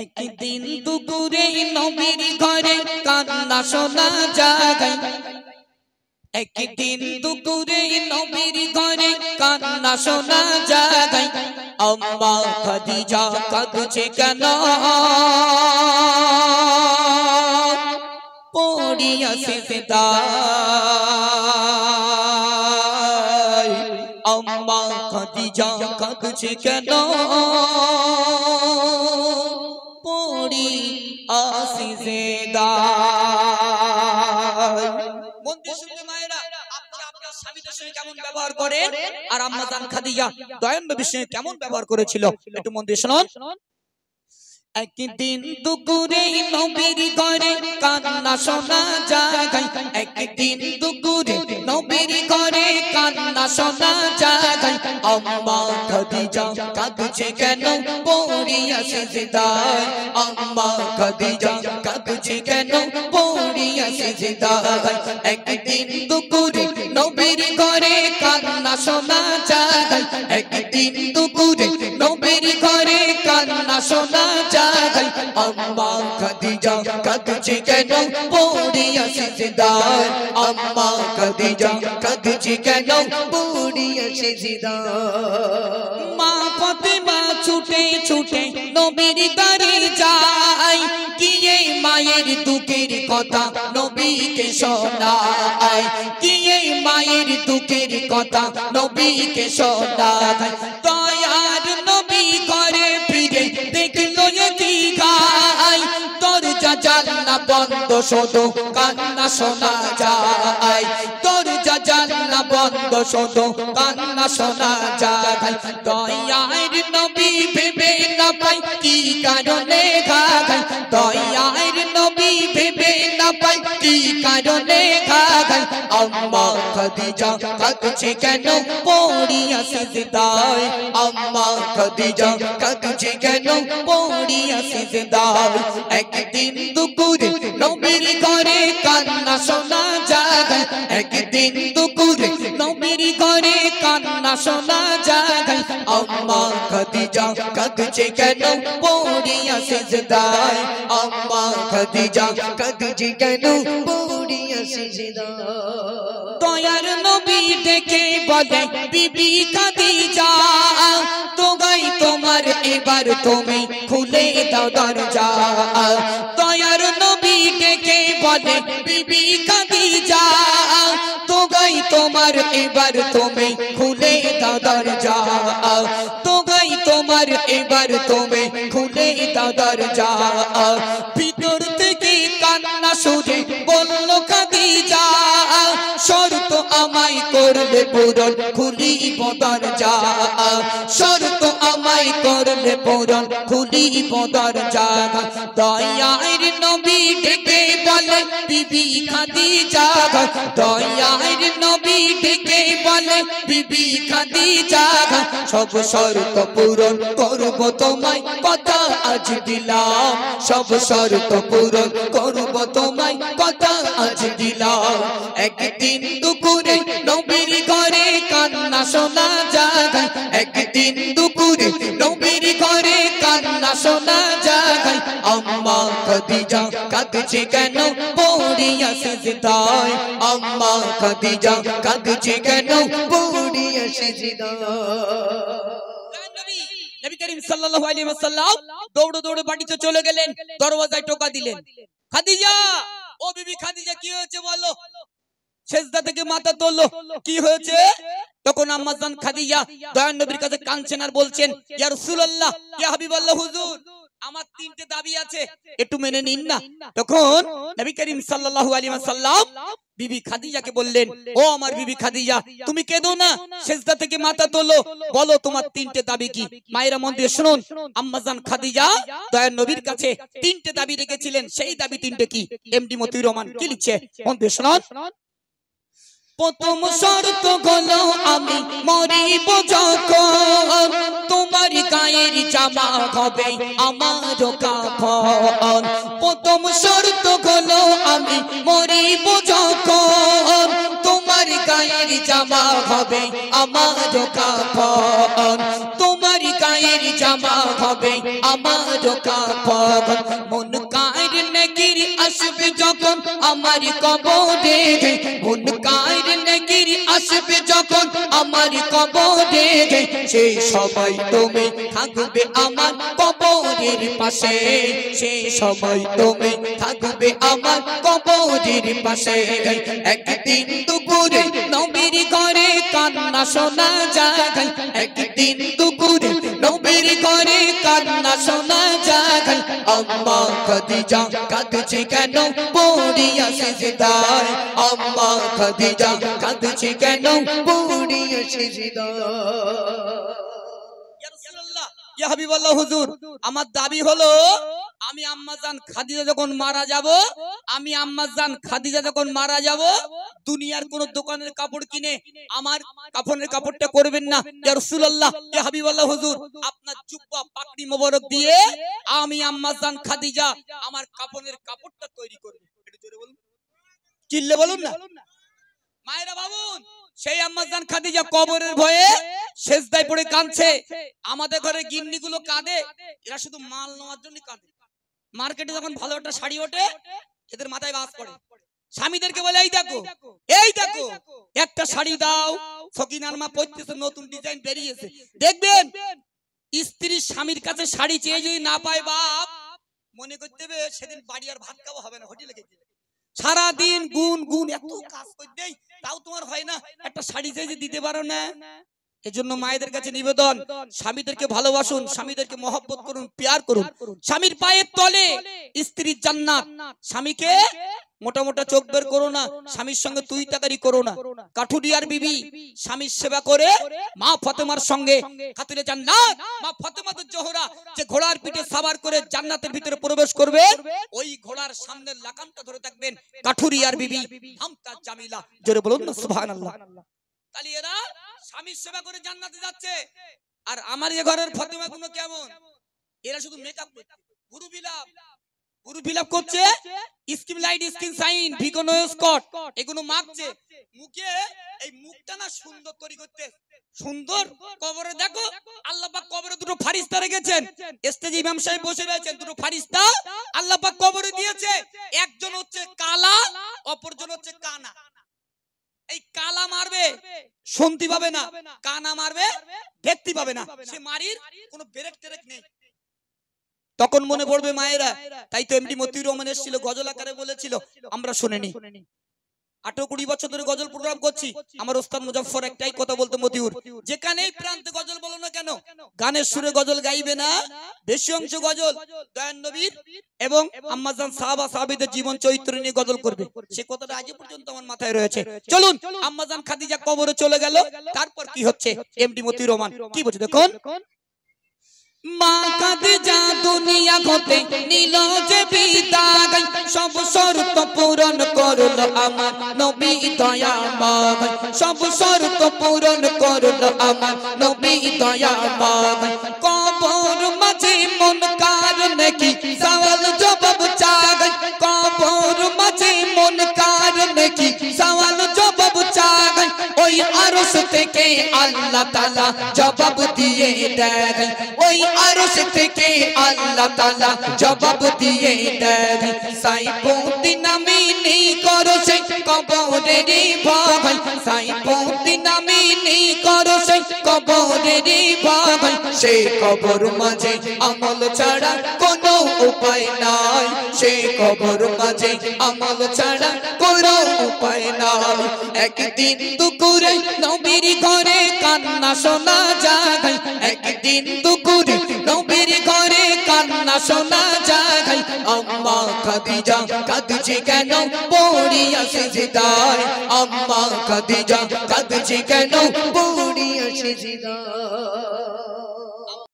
একদিন দুপুরে নবীর ঘরে কান্না শোনা যায়। একদিন দুপুরে নবীর ঘরে কান্না শোনা যায়। আম্মা খাদিজা কাঁদছে কেন পড়িয়া সিজদায়। আম্মা খাদিজা কাঁদছে কেন পড়িয়া সিজদায়। মন্দির শুনতে মায়েরা আপনারা আপনার স্বামীদের সঙ্গে কেমন ব্যবহার করেন আর আম্মা জান খাদিজা দয়াল নবীর সঙ্গে কেমন ব্যবহার করেছিল একটু মন দিয়ে শুনুন। একদিন দুপুরে নবীর ঘরে কান্না শোনা যায়। একদিন দুপুরে নবীর ঘরে কান্না শোনা যায়। আম্মা খাদিজা কাঁদছে কেন পড়িয়া সিজদায়। আম্মা খাদিজা কাঁদছে কেন পড়িয়া সিজদায়। একদিন দুপুরে নবীর ঘরে কান্না শোনা যায়। একদিন দুপুরে নবীর ঘরে কান্না শোনা যায়। আম্মা খাদিজা কাঁদছে কেন পড়িয়া সিজদায়। আম্মা খাদিজা কাঁদছে কেন পড়িয়া সিজদায়। মা ফাতেমা ছুটে ছুটে নবীর ঘরে যায়। গিয়ে মায়ের দুঃখের কথা নবীকে শোনায়। গিয়ে মায়ের দুঃখের কথা নবীকে শোনায়। দয়ার নবী ঘরে ফিরে দেখলো কি গায়। দরজা জানলা বন্ধ শুধু কান্না শোনা যায়। দরজা জানলা বন্ধ শুধু কান্না শোনা যায়। দয়ার নবী ভেবে না পাই কি কারণে ঘায়। দয়ার নবী ভেবে না পাই কি কারণে ঘায়। আম্মা খাদিজা কাঁদছে কেন পড়িয়া সিজদায়। আম্মা খাদিজা কাঁদছে কেন পড়িয়া সিজদায়। একদিন দুপুরে নবীর ঘরে কান্না শোনা যায়। একদিন দুপুরে নবীর ঘরে কান্না শোনা যায়। আম্মা খাদিজা কাঁদছে কেন পড়িয়া সিজদায়। আম্মা খাদিজা কাঁদছে কেন পড়িয়া সিজদায়। দয়ার নবী ডেকে বলে বিবি খাদিজা তোগাই তোমার এবার তুমি খুলে দাও দরজা। দয়ার নবী ডেকে বলে বিবি খাদিজা তোগাই তোমার এবার তুমি খুলে দাও দরজা। তোগাই তোমার এবার তুমি খুলে দাও দরজা। ভিতর থেকে কান্না শুনে বলল খাদিজা শর্ত আমায় করলে পূরণ খুলিব দরজা। শর্ত আমায় করলে পূরণ খুলিব দরজা। দয়ার নবী ডেকে বলে বিবি খাদিজা। দয়ার নবী ডেকে বলে বিবি খাদিজা সব শর্ত পূরণ করব তোমায় কথা আজ দিলাম। সব শর্ত পূরণ করব তোমায় কথা আজ দিলাম। একদিন দুপুরে নবীর ঘরে কান্না শোনা যায়। একদিন দুপুরে নবীর ঘরে কান্না শোনা যায়। আম্মা খাদিজা কাঁদছে কেন পড়িয়া সিজদায়। আম্মা খাদিজা কাঁদছে কেন পড়িয়া সিজদায়। নবী করিম সাল্লাল্লাহু আলাইহি ওয়াসাল্লাম দৌড়ে দৌড়ে বাড়িতে চলে গেলেন। দরওয়াজায় টোকা দিলেন। খাদিজা ও বিবি খাদিজা কি হয়েছে বলো। সেজদা থেকে মাথা তুললো। কি হয়েছে? তখন আম্মা জান খাদিজা দয়ার নবীর কাছে কাঁদছেন আর বলছেন ইয়া রাসূলুল্লাহ ইয়া হাবিবাল্লাহ হুজুর আমার তিনটে দাবি আছে একটু মেনে নিন না। তখন নবী করিম সাল্লাল্লাহু আলাইহি ওয়াসাল্লাম বিবি খাদিজাকে বললেন ও আমার বিবি খাদিজা তুমি কেঁদো না সেজদা থেকে মাথা তোলো বলো তোমার তিনটে দাবি কি। মায়েরা মন দিয়ে শুনুন আম্মা জান খাদিজা দয়ার নবীর কাছে তিনটে দাবি রেখেছিলেন। সেই দাবি তিনটে কি এমডি মতিউর রহমান কি লিখছে মন দিয়ে শুনুন। প্রথম শর্ত হলো আমি মরিব যখন তোমার গায়ের জামা হবে আমার কাফন। প্রথম শর্ত হলো আমি মরিব যখন তোমার গায়ের জামা হবে আমার কাফন। তোমার গায়ে গায়ের জামা হবে আমার কাফন মুনকার নেকির আসবে যখন আমার কবরে মুনকার নেকির আসবে যখন আমার কবরে সেই সময় তুমি থাকবে আমার কবরের পাশে সেই সময় তুমি থাকবে আমার কবরের পাশে একদিন দুপুরে নবীর ঘরে কান্না শোনা যায় একদিন দুপুরে নবীর ঘরে কান্না শোনা যায় আম্মা খাদিজা কাঁদছে কেন পড়িয়া সিজদায় আম্মা খাদিজা কাঁদছে কেন পড়িয়া সিজদায় ইয়া রাসূলুল্লাহ ইয়া হাবিবাল্লাহ হুজুর আমার দাবি হলো আমি আম্মাজান খাদিজা যখন মারা যাব আমি আম্মাজান খাদিজা যখন মারা যাব দুনিয়ার কোন দোকানের কাপড় কিনে আমার কাফনের কাপড়টা করবেন না ইয়া রাসূলুল্লাহ ইয়া হাবিবাল্লাহ হুজুর আপনার জুব্বা পাগড়ি মোবারক দিয়ে আমি আম্মাজান খাদিজা আমার কাফনের কাপড়টা তৈরি করব একটু জোরে বলুন চিল্লে বলুন না মায়েরা বাবুন সেই আম্মাজান খাদিজা কবরের ভয়ে সেজদায় পড়ে কাঁদছে আমাদের ঘরে গিন্নিগুলো কাঁদে এরা শুধু মাল নেওয়ার জন্য কাঁদে মার্কেটে যখন ভালো একটা শাড়ি ওঠে এদের মাথায় বাস পড়ে স্বামীদেরকে বলে এই দেখো একটা শাড়ি দাও সকিনার মা পড়তেছে নতুন ডিজাইন বেরিয়েছে দেখবেন স্ত্রী স্বামীর কাছে শাড়ি চেয়ে যদি না পায় বাপ মনে করতে হবে সেদিন বাড়ি আর ভাত খাওয়া হবে না হোটেলে গেছে সারা দিন গুন এত কাজ করতে তাও তোমার হয় না একটা শাড়ি চেয়ে দিতে পারো না এজন্য মায়েদের কাছে নিবেদন স্বামীদেরকে ভালোবাসুন স্বামীদেরকে মহব্বত করুন প্যার করুন স্বামীর পায়ের তলে স্ত্রীর জান্নাত স্বামীকে মোটা মোটা চোখ বের করো না স্বামীর সঙ্গে তুই তাকারি করো না কাঠুরিয়ার বিবি স্বামীর সেবা করে মা ফাতেমার সঙ্গে খাতুনে জান্নাত মা ফাতেমাতুজ জোহরা যে ঘোড়ার পিঠে সাওয়ার করে জান্নাতের ভিতরে প্রবেশ করবে ওই ঘোড়ার সামনের লাগামটা ধরে থাকবেন কাঠুরিয়ার বিবি হামতা জামিলা জোরে বলুন না সুবহানাল্লাহ তাহলে এরা স্বামীর সেবা করে জান্নাতে যাচ্ছে আর আমার এই ঘরের ফাতেমা গুলো কেমন এরা শুধু মেকআপ করছে গুরু বিলাপ করছে স্কিন লাইট স্কিন সাইন ভিগো স্কট এগুলো মাখছে মুখে এই মুখটা না সুন্দর তৈরি করতে সুন্দর কবরে দেখো আল্লাহ পাক কবরে দুটো ফারিস্তা রেখেছেন স্টেজে ইমাম সাহেব বসে রয়েছেন দুটো ফারিস্তা আল্লাহ পাক কবরে দিয়েছে একজন হচ্ছে কালা অপরজন হচ্ছে কানা এই কালা মারবে শুনতে পাবে না কানা মারবে দেখতে পাবে না সে মারির কোনো ব্রেক টেরেক নেই তখন মনে পড়বে মায়েরা তাই তো এমডি মতিউর রহমান এসেছিল গজল আকারে বলেছিল আমরা শুনিনি 18-20 বছর ধরে গজল প্রোগ্রাম করছি আমার ওস্তাদ মুজাফফর একটাই কথা বলতো মতিউর যেখানেই প্রান্তে গজল বলো না কেন গানের সুরে গজল গাইবে না বেশি অংশ গজল দয়ান নবীর এবং আম্মাজান সাহাবা সাহাবীদের জীবন চরিত্র নিয়ে গজল করবে সে কথাটা আজ পর্যন্ত আমার মাথায় রয়েছে চলুন আম্মাজান খাদিজা কবরে চলে গেল তারপর কি হচ্ছে এমডি মতিউর রহমান কি বলছে দেখুন মা খাদিজা দুনিয়া হতে নিল যে বিদায় সব শর্ত পূরণ করলো আমার নবী দয়াময় সব শর্ত পূরণ করলো আমার নবী দয়াময় কবর মাঝে মুনকার নেকি সওয়াল জবাব চাই কবর মাঝে মুনকার নেকি সওয়াল জবাব চাই ওই আরশ থেকে আল্লাহ তাআলা জবাব দিয়ে দেয় ওই আরশ থেকে আল্লাহ তাআলা জবাব দিয়ে দেয় সাইফুদ্দিন আমিনী করছে কবরের ভয় সাইফুদ্দিন আমিনী করছে কবরের ভয় সেই কবর মাঝে আমল ছাড়া কোনো উপায় নাই সেই কবর মাঝে আমল ছাড়া কোনো উপায় নাই একদিন দুপুরে নবীর ঘরে কান্না শোনা যায় একদিন দুপুরে নবীর ঘরে কান্না শোনা যায় আম্মা খাদিজা কাঁদছে কেন পড়িয়া সিজদায় আম্মা খাদিজা কাঁদছে কেন পড়িয়া সিজদায়